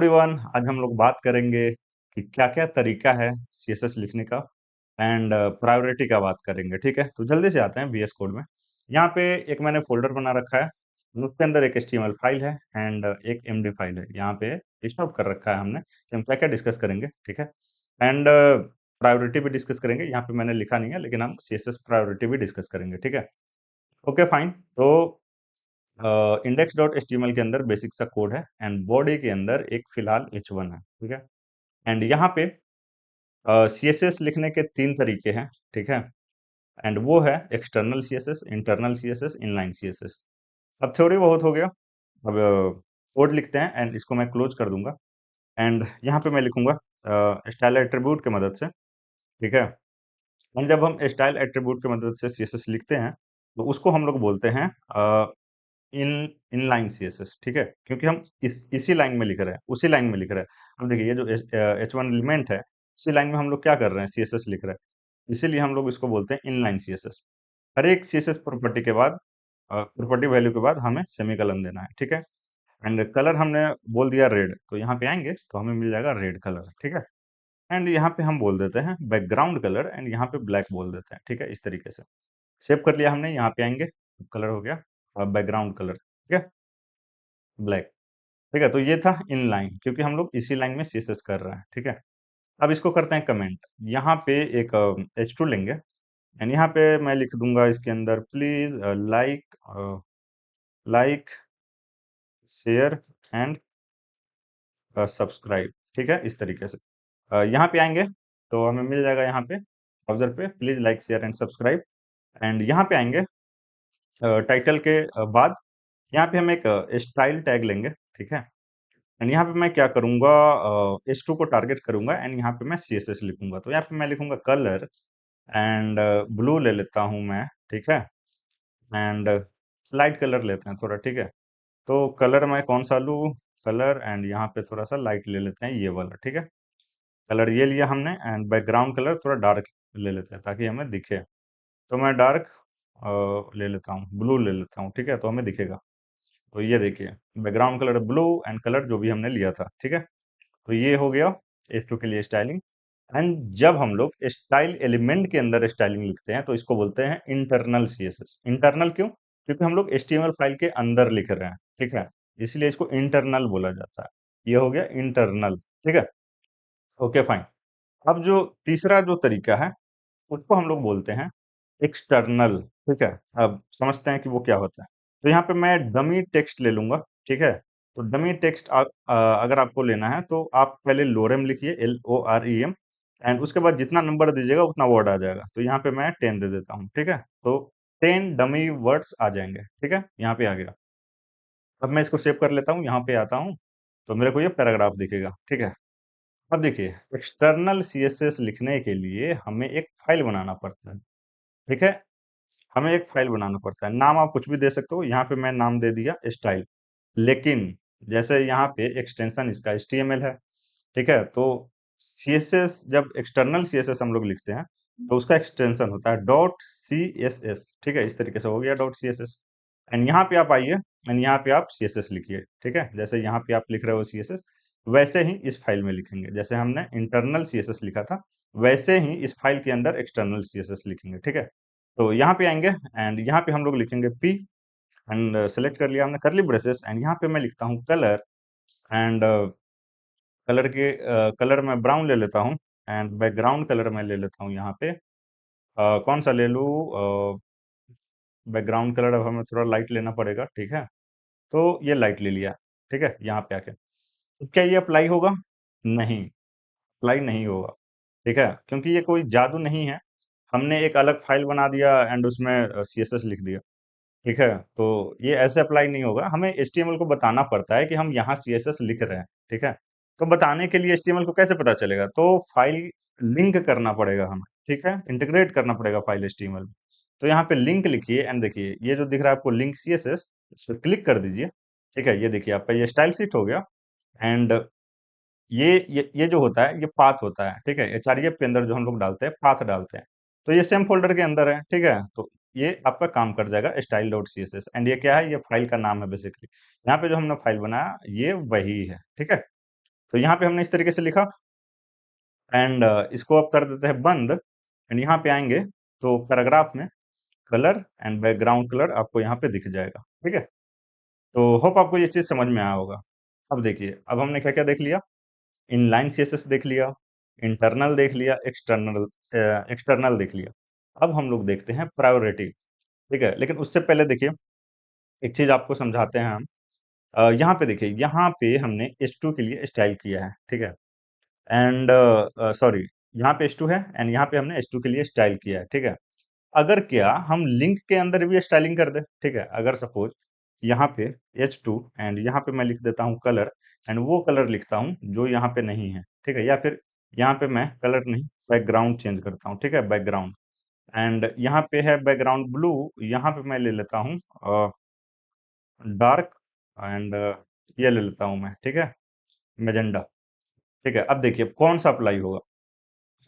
Everyone, आज हम लोग बात करेंगे कि क्या-क्या तरीका है सीएसएस लिखने का एंड प्रायोरिटी का बात करेंगे, ठीक है? तो जल्दी से आते हैं वीएस कोड में। यहाँ पे एक मैंने फ़ोल्डर बना रखा है, उसके अंदर एक एचटीएमएल फाइल है एंड एक एमडी फाइल है। यहाँ पे स्टॉप कर रखा है हमने कि हम क्या-क्या डिस्कस करेंगे, ठीक है? एंड प्रायोरिटी भी डिस्कस करेंगे, यहाँ पे मैंने लिखा नहीं है लेकिन हम सीएसएस प्रायोरिटी भी डिस्कस करेंगे, ठीक है? Okay fine. तो इंडेक्स डॉट एचटीएमएल के अंदर बेसिक सा कोड है एंड बॉडी के अंदर एक फिलहाल h1 है, ठीक है? एंड यहाँ पे सीएसएस लिखने के 3 तरीके हैं, ठीक है? एंड वो है external CSS, internal CSS, inline CSS. अब थ्योरी बहुत हो गया, अब कोड लिखते हैं एंड इसको मैं क्लोज कर दूंगा एंड यहाँ पे मैं लिखूंगा स्टाइल एट्रीब्यूट की मदद से, ठीक है? एंड जब हम स्टाइल एट्रीब्यूट की मदद से सीएसएस लिखते हैं, तो उसको हम लोग बोलते हैं इन इनलाइन सीएसएस, ठीक है? क्योंकि हम इसी लाइन में लिख रहे हैं, उसी लाइन में लिख रहे हैं। अब देखिए ये जो H1 एलिमेंट है, इसी लाइन में हम लोग क्या कर रहे हैं, सीएसएस लिख रहे हैं। इसीलिए हम लोग इसको बोलते हैं इनलाइन सीएसएस। हर एक सीएसएस प्रॉपर्टी के बाद प्रॉपर्टी वैल्यू के बाद हमें सेमीकोलन देना है, ठीक है? एंड कलर हमने बोल दिया रेड, तो यहाँ पे आएँगे तो हमें मिल जाएगा रेड कलर, ठीक है? एंड यहाँ पे हम बोल देते हैं बैकग्राउंड कलर एंड यहाँ पे ब्लैक बोल देते हैं, ठीक है? इस तरीके से। सेव कर लिया हमने, यहाँ पे आएँगे, कलर हो गया बैकग्राउंड कलर, ठीक है? ब्लैक। ठीक है, तो ये था इनलाइन क्योंकि हम लोग इसी लाइन में सीएसएस कर रहे हैं, ठीक है? अब इसको करते हैं कमेंट। यहाँ पे एक H2 लेंगे एंड यहाँ पे मैं लिख दूंगा इसके अंदर please like share and subscribe, ठीक है? इस तरीके से यहाँ पे आएंगे तो हमें मिल जाएगा यहाँ पे ब्राउज़र पे please like share and subscribe and यहाँ पे आएंगे टाइटल के बाद यहाँ पे हम एक स्टाइल टैग लेंगे, ठीक है? एंड यहाँ पे मैं क्या करूँगा H2 को टारगेट करूँगा एंड यहाँ पे मैं CSS लिखूँगा। तो यहाँ पे मैं लिखूँगा कलर एंड ब्लू ले लेता हूँ मैं, ठीक है? एंड लाइट कलर लेते हैं थोड़ा, ठीक है? तो कलर मैं कौन सा लूँ? कलर एंड यहाँ पे थोड़ा-सा लाइट ले लेते हैं ये वाला, ठीक है? कलर ये लिया हमने एंड बैकग्राउंड कलर थोड़ा डार्क ले लेते हैं ताकि हमें दिखे। तो मैं डार्क ले लेता हूँ, ब्लू ले लेता हूँ, ठीक है? तो हमें दिखेगा। तो ये देखिए background colour blue and colour जो भी हमने लिया था, ठीक है? तो ये हो गया H2 के लिए स्टाइलिंग एंड जब हम लोग स्टाइल एलिमेंट के अंदर स्टाइलिंग लिखते हैं तो इसको बोलते हैं इंटरनल सीएसएस। इंटरनल क्यों? क्योंकि हम लोग एचटीएमएल फाइल के अंदर लिख रहे हैं, ठीक है? इसलिए इसको इंटरनल बोला जाता है। ये हो गया इंटरनल, ठीक है? Okay fine. अब जो तीसरा जो तरीका है उसको हम लोग बोलते हैं एक्सटर्नल, ठीक है? अब समझते हैं कि वो क्या होता है। तो यहाँ पे मैं डमी टेक्स्ट ले लूँगा, ठीक है? तो डमी टेक्स्ट अगर आपको लेना है तो आप पहले लोरेम लिखिए LOREM एंड उसके बाद जितना नंबर दीजिएगा उतना वर्ड आ जाएगा। तो यहाँ पे मैं 10 दे देता हूँ, ठीक है? तो 10 डमी वर्ड्स आ जाएँगे, ठीक है? यहाँ पे आ गया। अब मैं इसको सेव कर लेता हूँ, यहाँ पे आता हूँ, तो मेरे को ये पैराग्राफ दिखेगा, ठीक है? अब देखिए एक्सटर्नल सीएसएस लिखने के लिए हमें एक फाइल बनाना पड़ता है, ठीक है? हमें एक फाइल बनाना पड़ता है। नाम आप कुछ भी दे सकते हो, यहाँ पे मैं नाम दे दिया स्टाइल। लेकिन जैसे यहाँ पे एक्सटेंशन इसका HTML है, ठीक है? तो सीएसएस जब एक्सटर्नल सीएसएस हम लोग लिखते हैं, तो उसका एक्सटेंशन होता है डॉट सीएसएस, ठीक है? इस तरीके से हो गया डॉट सीएसएस एंड यहाँ पे आप आइए एंड यहाँ पे आप सीएसएस लिखिए, ठीक है? जैसे यहाँ पे आप लिख रहे हो सीएसएस, वैसे ही इस फाइल में लिखेंगे। जैसे हमने इंटरनल सीएसएस लिखा था, वैसे ही इस फाइल के अंदर एक्सटर्नल सीएसएस लिखेंगे, ठीक है? तो यहाँ पे आएँगे एंड यहाँ पे हम लोग लिखेंगे पी एंड सेलेक्ट कर लिया हमने कर्ली ब्रेसेस एंड यहाँ पे मैं लिखता हूँ कलर एंड कलर मैं ब्राउन ले लेता हूँ एंड बैकग्राउंड कलर मैं ले लेता हूँ यहाँ पे कौन सा ले लूँ बैकग्राउंड कलर अब हमें थोड़ा लाइट लेना पड़ेगा, ठीक है? तो ये लाइट ले लिया, ठीक है? यहाँ पे आके। तो क्या ये अप्लाई होगा? नहीं, अप्लाई नहीं होगा, ठीक है? क्योंकि ये कोई जादू नहीं है। हमने एक अलग फाइल बना दिया एंड उसमें सीएसएस लिख दिया। ठीक है? तो ये ऐसे अप्लाई नहीं होगा, हमें एचटीएमएल को बताना पड़ता है कि हम यहाँ सीएसएस लिख रहे हैं, ठीक है? तो बताने के लिए एचटीएमएल को कैसे पता चलेगा? तो फाइल लिंक करना पड़ेगा हमें, ठीक है? इंटीग्रेट करना पड़ेगा फाइल एचटीएमएल में। तो यहाँ पे लिंक लिखिए एंड देखिए, ये जो दिख रहा है आपको लिंक सीएसएस, इस पे क्लिक कर दीजिए, ठीक है? ये देखिए आपका ये स्टाइल शीट हो गया एंड ये जो होता है, ये पाथ होता है, ठीक है? एचआरईएफ के अंदर जो हम लोग डालते हैं, पाथ डालते हैं। तो ये सेम फ़ोल्डर के अंदर है, ठीक है? तो ये आपका काम कर जाएगा style.css एंड ये क्या है? ये फाइल का नाम है बेसिकली। यहाँ पे जो हमने फाइल बनाया, ये वही है, ठीक है? तो यहाँ पे हमने इस तरीके से लिखा एंड इसको अब कर देते हैं बंद एंड यहाँ पे आएंगे तो पैराग्राफ में कलर एंड बैकग्राउंड कलर आपको यहाँ पे दिख जाएगा। ठीक है, तो होप आपको ये चीज समझ में आया होगा। अब देखिए, अब हमने क्या क्या देख लिया, इनलाइन सीएसएस देख लिया, इंटरनल देख लिया, एक्सटर्नल एक्सटर्नल देख लिया। अब हम लोग देखते हैं प्रायोरिटी। ठीक है, लेकिन उससे पहले देखिए एक चीज आपको समझाते हैं हम। यहाँ पे देखिए, यहाँ पे हमने H2 के लिए स्टाइल किया है। ठीक है, एंड सॉरी, यहाँ पे H2 है एंड यहाँ पे हमने H2 के लिए स्टाइल किया है। ठीक है, अगर क्या हम लिंक के अंदर भी स्टाइलिंग कर दे, ठीक है, अगर सपोज यहाँ पे H2 एंड यहाँ पे मैं लिख देता हूँ कलर एंड वो कलर लिखता हूँ जो यहाँ पे नहीं है। ठीक है, या फिर यहाँ पे मैं कलर नहीं बैकग्राउंड चेंज करता हूँ। ठीक है, बैकग्राउंड एंड यहाँ पे है बैकग्राउंड ब्लू, यहाँ पे मैं ले लेता हूँ डार्क एंड ये ले लेता हूँ मैं। ठीक है, मेजेंडा। ठीक है, अब देखिए कौन सा अप्लाई होगा।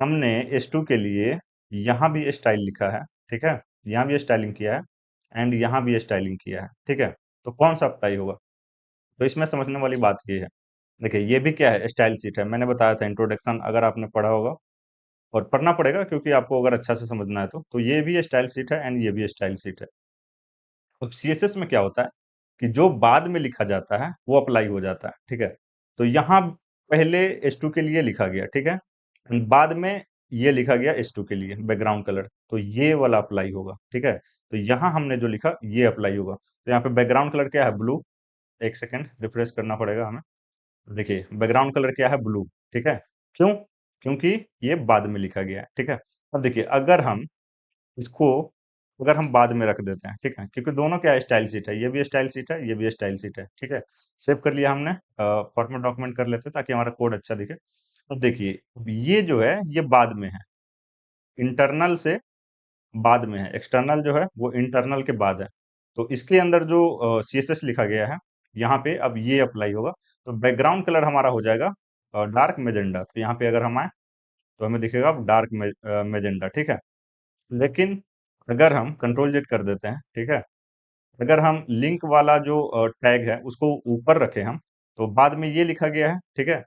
हमने H2 के लिए यहाँ भी स्टाइल लिखा है। ठीक है, यहाँ भी स्टाइलिंग किया है एंड यहाँ भी स्टाइलिंग किया है। ठीक है, तो कौन सा अप्लाई होगा, तो इसमें समझने वाली बात ये है। देखिए ये भी क्या है, स्टाइल सीट है। मैंने बताया था इंट्रोडक्शन, अगर आपने पढ़ा होगा और पढ़ना पड़ेगा क्योंकि आपको अगर अच्छा से समझना है तो ये भी स्टाइल सीट है एंड ये भी स्टाइल सीट है। अब सीएसएस में क्या होता है कि जो बाद में लिखा जाता है वो अप्लाई हो जाता है। ठीक है, तो यहाँ पहले H2 के लिए लिखा गया। ठीक है, and बाद में ये लिखा गया H2 के लिए बैकग्राउंड कलर, तो ये वाला अप्लाई होगा। ठीक है, तो यहाँ हमने जो लिखा ये अप्लाई होगा। तो यहाँ पे बैकग्राउंड कलर क्या है, ब्लू। एक सेकेंड रिफ्रेश करना पड़ेगा हमें। देखिए बैकग्राउंड कलर क्या है, ब्लू। ठीक है, क्यों, क्योंकि ये बाद में लिखा गया है। ठीक है, अब देखिए इसको अगर हम बाद में रख देते हैं, ठीक है, क्योंकि दोनों क्या स्टाइल सीट है, ये भी स्टाइल सीट है, ये भी स्टाइल सीट है। ठीक है, सेव कर लिया हमने, फॉर्मेट डॉक्यूमेंट कर लेते हैं ताकि हमारा कोड अच्छा दिखे। अब देखिए ये जो है ये बाद में है, इंटरनल से बाद में है, एक्सटर्नल जो है वो इंटरनल के बाद है। तो इसके अंदर जो सीएसएस लिखा गया है यहाँ पे अब ये अप्लाई होगा। तो बैकग्राउंड कलर हमारा हो जाएगा डार्क मेजेंडा। तो यहाँ पे अगर हम आए तो हमें दिखेगा डार्क मेजेंडा। ठीक है, लेकिन अगर हम कंट्रोल जेड कर देते हैं, ठीक है, अगर हम लिंक वाला जो टैग है उसको ऊपर रखें हम, तो बाद में ये लिखा गया है। ठीक है,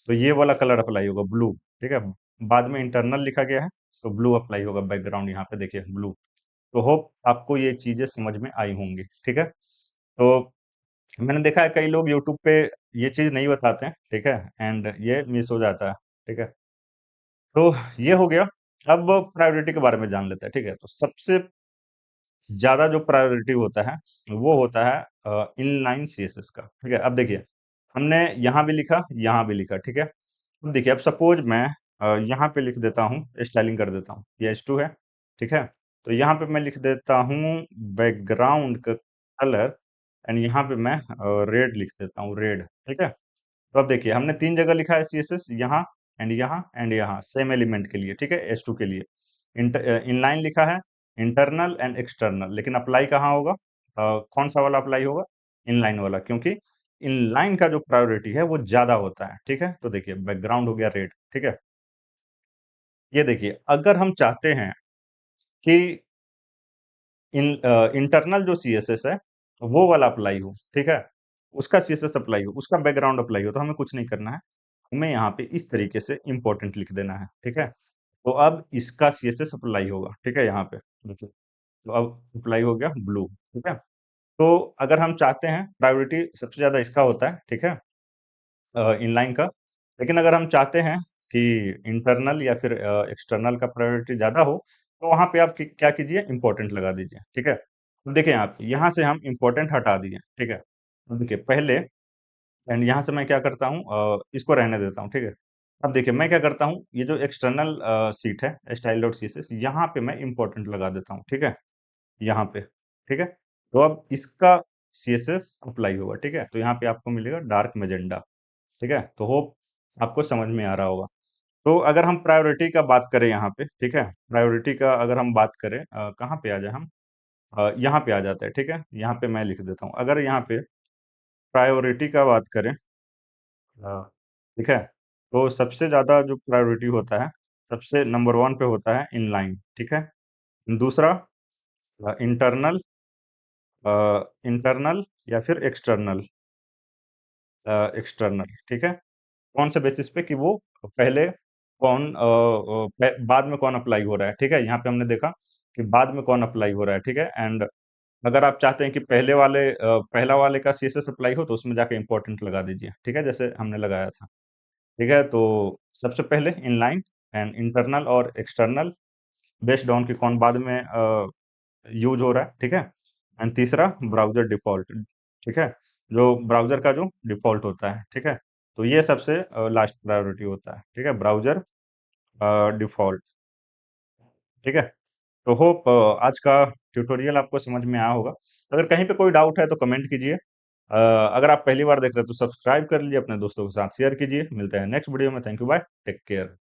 तो ये वाला कलर अप्लाई होगा ब्लू। ठीक है, बाद में इंटरनल लिखा गया है तो ब्लू अप्लाई होगा, बैकग्राउंड यहाँ पे देखिए ब्लू। तो होप आपको ये चीजें समझ में आई होंगी। ठीक है, तो मैंने देखा है कई लोग यूट्यूब पे ये चीज नहीं बताते हैं। ठीक है, एंड ये मिस हो जाता है। ठीक है, तो ये हो गया। अब प्रायोरिटी के बारे में जान लेते हैं। ठीक है, तो सबसे ज्यादा जो प्रायोरिटी होता है वो होता है इनलाइन सीएसएस का। ठीक है, अब देखिए हमने यहाँ भी लिखा, यहाँ भी लिखा। ठीक है, अब देखिए अब सपोज मैं यहाँ पे लिख देता हूँ, स्टाइलिंग कर देता हूँ, ये H2 है। ठीक है, तो यहाँ पे मैं लिख देता हूँ बैकग्राउंड का कलर एंड यहाँ पे मैं रेड लिख देता हूँ, रेड। ठीक है, तो अब देखिए हमने तीन जगह लिखा है सीएसएस, यहाँ एंड यहाँ सेम एलिमेंट के लिए। ठीक है, H2 के लिए इनलाइन लिखा है, इंटरनल एंड एक्सटर्नल, लेकिन अप्लाई कहाँ होगा, कौन सा वाला अप्लाई होगा, इनलाइन वाला, क्योंकि इनलाइन का जो प्रायोरिटी है वो ज्यादा होता है। ठीक है, तो देखिए बैकग्राउंड हो गया रेड। ठीक है, ये देखिए अगर हम चाहते हैं कि इंटरनल जो सीएसएस है वो वाला अप्लाई हो, ठीक है, उसका सीएसएस अप्लाई हो, उसका बैकग्राउंड अप्लाई हो, तो हमें कुछ नहीं करना है, हमें यहाँ पे इस तरीके से इंपॉर्टेंट लिख देना है। ठीक है, तो अब इसका सीएसएस अप्लाई होगा। ठीक है, यहाँ पे देखिए, तो अब अप्लाई हो गया ब्लू। ठीक है, तो अगर हम चाहते हैं, प्रायोरिटी सबसे ज्यादा इसका होता है। ठीक है, इनलाइन का, लेकिन अगर हम चाहते हैं कि इंटरनल या फिर एक्सटर्नल का प्रायोरिटी ज्यादा हो, तो वहां पे आप क्या कीजिए, इंपॉर्टेंट लगा दीजिए। ठीक है, तो देखिए आप यहाँ से हम इंपॉर्टेंट हटा दिए। ठीक है, तो देखिए पहले एंड यहाँ से मैं क्या करता हूँ, इसको रहने देता हूँ। ठीक है, अब देखिए मैं क्या करता हूँ, ये जो एक्सटर्नल सीट है स्टाइल डॉट सीएसएस, यहाँ पे मैं इंपॉर्टेंट लगा देता हूँ। ठीक है, यहाँ पे। ठीक है, तो अब इसका सीएसएस अप्लाई होगा। ठीक है, तो यहाँ पे आपको मिलेगा डार्क मैजेंडा। ठीक है, तो होप आपको समझ में आ रहा होगा। तो अगर हम प्रायोरिटी का बात करें यहाँ पे, ठीक है, प्रायोरिटी का अगर हम बात करें, कहाँ पे आ जाए हम, यहाँ पे आ जाते हैं। ठीक है, यहाँ पे मैं लिख देता हूँ, अगर यहाँ पे प्रायोरिटी का बात करें, ठीक है, तो सबसे ज्यादा जो प्रायोरिटी होता है, सबसे नंबर वन पे होता है इनलाइन। ठीक है, दूसरा इंटरनल, इंटरनल या फिर एक्सटर्नल, एक्सटर्नल। ठीक है, कौन से बेसिस पे कि वो पहले कौन बाद में कौन अप्लाई हो रहा है, ठीक है? यहाँ पे हमने देखा कि बाद में कौन अप्लाई हो रहा है, ठीक है? एंड अगर आप चाहते हैं कि पहला वाले का सीएसएस अप्लाई हो तो उसमें जाके इम्पोर्टेंट लगा दीजिए, ठीक है? जैसे हमने लगाया था, ठीक है? तो सबसे पहले इनलाइन एंड इंटरनल और एक्सटर्नल बेस्ड ऑन कि कौन बाद में यूज हो रहा है, ठीक है? एंड तीसरा ब्राउज़र डिफ़ॉल्ट, ठीक है? जो ब्राउज़र का जो डिफ़ॉल्ट होता है, ठीक है? तो ये सबसे लास्ट प्रायोरिटी होता है, ठीक है? ब्राउज़र डिफ़ॉल्ट, ठीक है? तो होप आज का ट्यूटोरियल आपको समझ में आया होगा। अगर कहीं पे कोई डाउट है तो कमेंट कीजिए। अगर आप पहली बार देख रहे हैं तो सब्सक्राइब कर लीजिए, अपने दोस्तों के साथ शेयर कीजिए। मिलते हैं नेक्स्ट वीडियो में। Thank you, bye, take care.